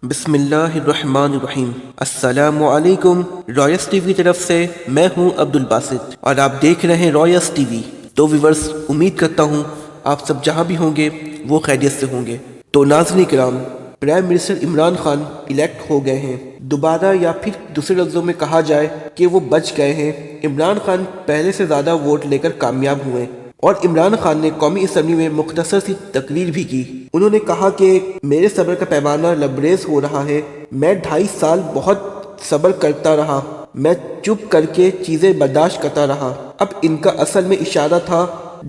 बिस्मिल्लाहिर्रहमानिर्रहीम। अस्सलामुअलैकुम। Royce TV की तरफ से मैं हूं अब्दुल बासित और आप देख रहे हैं रॉयस टीवी। तो व्यूअर्स, उम्मीद करता हूं आप सब जहां भी होंगे वो खैरियत से होंगे। तो नाज़रीन किराम, prime minister Imran Khan elect हो गए हैं दोबारा, या फिर दूसरे लफ्ज़ों में कहा जाए कि वो बच गए हैं। इमरान खान पहले से ज़्यादा वोट लेकर कामयाब हुए और इमरान खान ने कौमी असम्बली में मुख्तसर सी तकरीर भी की। उन्होंने कहा कि मेरे सब्र का पैमाना लबरेज हो रहा है। मैं 2.5 साल बहुत सब्र करता रहा, मैं चुप करके चीज़ें बर्दाश्त करता रहा। अब इनका असल में इशारा था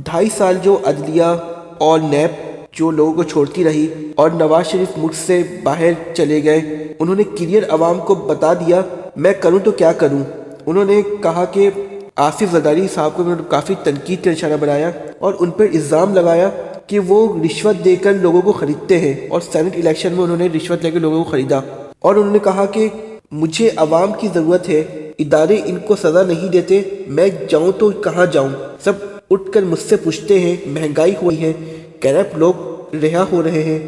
2.5 साल जो अदलिया और नैब जो लोगों को छोड़ती रही और नवाज शरीफ मुल्क से बाहर चले गए, उन्होंने क्लियर अवाम को बता दिया मैं करूं तो क्या करूं। उन्होंने कहा कि आसिफ जरदारी साहब को उन्होंने काफ़ी तनकीद का निशाना बनाया और उन पर इल्ज़ाम लगाया कि वो रिश्वत देकर लोगों को ख़रीदते हैं, और सेनेट इलेक्शन में उन्होंने रिश्वत लेकर लोगों को ख़रीदा। और उन्होंने कहा कि मुझे अवाम की ज़रूरत है, इदारे इनको सज़ा नहीं देते, मैं जाऊँ तो कहाँ जाऊँ। सब उठकर मुझसे पूछते हैं महंगाई हुई है, करप्ट लोग रिहा हो रहे हैं,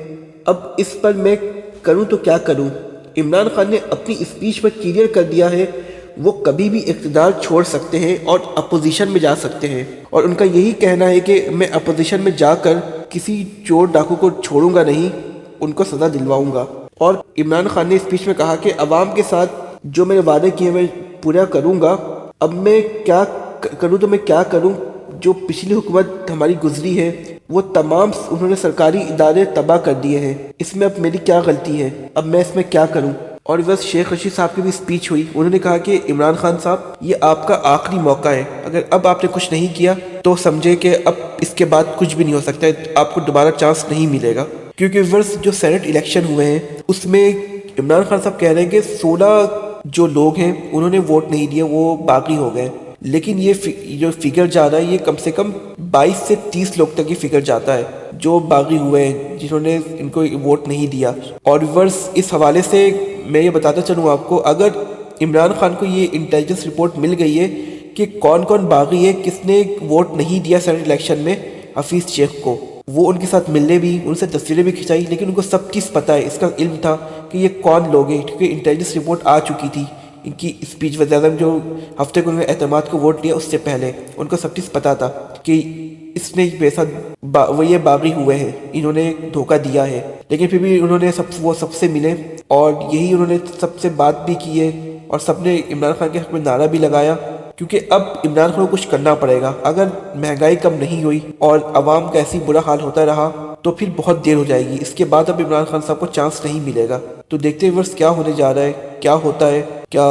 अब इस पर मैं करूँ तो क्या करूँ। इमरान खान ने अपनी स्पीच में क्लियर कर दिया है वो कभी भी इक़्तिदार छोड़ सकते हैं और अपोजिशन में जा सकते हैं, और उनका यही कहना है कि मैं अपोजिशन में जाकर किसी चोर डाकू को छोड़ूंगा नहीं, उनको सज़ा दिलवाऊंगा। और इमरान खान ने स्पीच में कहा कि अवाम के साथ जो मैंने वादे किए मैं पूरा करूंगा। अब मैं क्या करूं तो मैं क्या करूं, जो पिछली हुकूमत हमारी गुजरी है वो तमाम उन्होंने सरकारी इदारे तबाह कर दिए हैं, इसमें अब मेरी क्या गलती है, अब मैं इसमें क्या करूं। और बस शेख रशीद साहब की भी स्पीच हुई, उन्होंने कहा कि इमरान खान साहब ये आपका आखिरी मौका है, अगर अब आपने कुछ नहीं किया तो समझे कि अब इसके बाद कुछ भी नहीं हो सकता है, आपको दोबारा चांस नहीं मिलेगा। क्योंकि वर्ष जो सेनेट इलेक्शन हुए हैं उसमें इमरान खान साहब कह रहे हैं कि 16 जो लोग हैं उन्होंने वोट नहीं दिया, वो बागी हो गए। लेकिन ये जो फिगर जा रहा है ये कम से कम 22 से 30 लोग तक ये फिगर जाता है जो बागी हुए हैं, जिन्होंने इनको वोट नहीं दिया। और वर्ष इस हवाले से मैं ये बताता चलूँ आपको, अगर इमरान खान को ये इंटेलिजेंस रिपोर्ट मिल गई है कि कौन कौन बागी है, किसने वोट नहीं दिया सेनेट इलेक्शन में हफीज़ शेख को, वो उनके साथ मिलने भी, उनसे तस्वीरें भी खिंचाई, लेकिन उनको सब चीज़ पता है, इसका इल्म था कि ये कौन लोग हैं, क्योंकि इंटेलिजेंस रिपोर्ट आ चुकी थी। इनकी स्पीच वज़ीर-ए-आज़म जो हफ्ते को उन्होंने एतमाद को वोट दिया उससे पहले उनको सब चीज़ पता था कि इसने पैसा वो ये बागी हुए हैं, इन्होंने धोखा दिया है। लेकिन फिर भी उन्होंने वो सबसे मिले और यही उन्होंने सबसे बात भी की है, और सबने इमरान खान के हक़ में नारा भी लगाया, क्योंकि अब इमरान खान को कुछ करना पड़ेगा। अगर महंगाई कम नहीं हुई और आवाम का ऐसी बुरा हाल होता रहा तो फिर बहुत देर हो जाएगी, इसके बाद अब इमरान खान साहब को चांस नहीं मिलेगा। तो देखते हैं वर्ष क्या होने जा रहा है, क्या होता है, क्या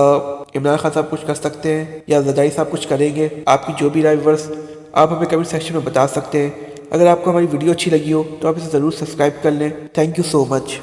इमरान खान साहब कुछ कर सकते हैं या जरदारी साहब कुछ करेंगे। आपकी जो भी राय वर्ष आप हमें कमेंट सेक्शन में बता सकते हैं। अगर आपको हमारी वीडियो अच्छी लगी हो तो आप इसे ज़रूर सब्सक्राइब कर लें। Thank you so much.